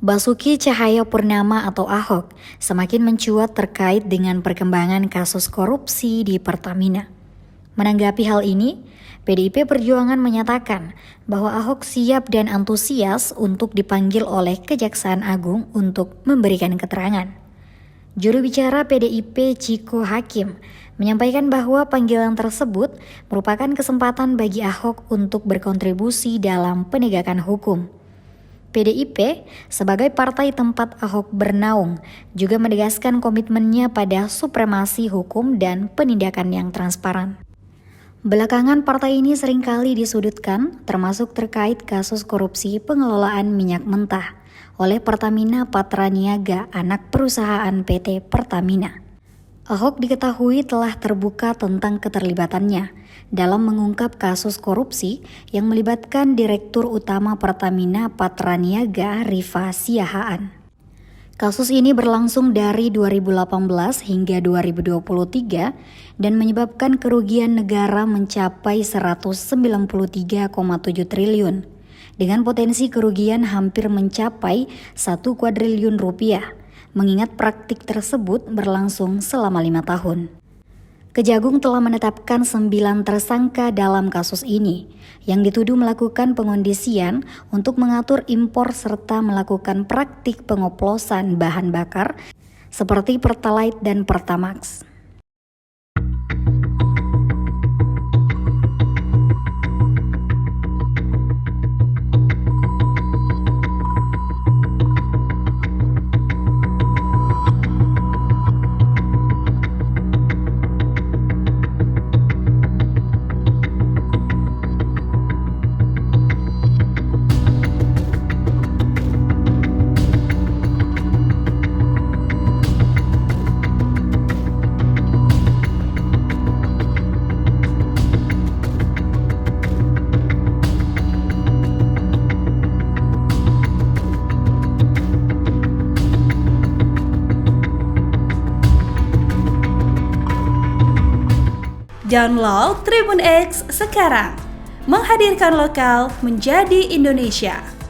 Basuki Cahayapurnama atau Ahok semakin mencuat terkait dengan perkembangan kasus korupsi di Pertamina. Menanggapi hal ini, PDIP Perjuangan menyatakan bahwa Ahok siap dan antusias untuk dipanggil oleh Kejaksaan Agung untuk memberikan keterangan. Juru bicara PDIP Ciko Hakim menyampaikan bahwa panggilan tersebut merupakan kesempatan bagi Ahok untuk berkontribusi dalam penegakan hukum. PDIP sebagai partai tempat Ahok bernaung juga menegaskan komitmennya pada supremasi hukum dan penindakan yang transparan. Belakangan partai ini seringkali disudutkan termasuk terkait kasus korupsi pengelolaan minyak mentah oleh Pertamina Patraniaga, anak perusahaan PT Pertamina. Ahok diketahui telah terbuka tentang keterlibatannya dalam mengungkap kasus korupsi yang melibatkan Direktur Utama Pertamina Patraniaga Rifa Siahaan. Kasus ini berlangsung dari 2018 hingga 2023 dan menyebabkan kerugian negara mencapai 193,7 triliun dengan potensi kerugian hampir mencapai 1 kuadriliun rupiah. Mengingat praktik tersebut berlangsung selama 5 tahun. Kejagung telah menetapkan 9 tersangka dalam kasus ini yang dituduh melakukan pengondisian untuk mengatur impor serta melakukan praktik pengoplosan bahan bakar seperti Pertalite dan Pertamax. Download Tribun X sekarang, menghadirkan lokal menjadi Indonesia.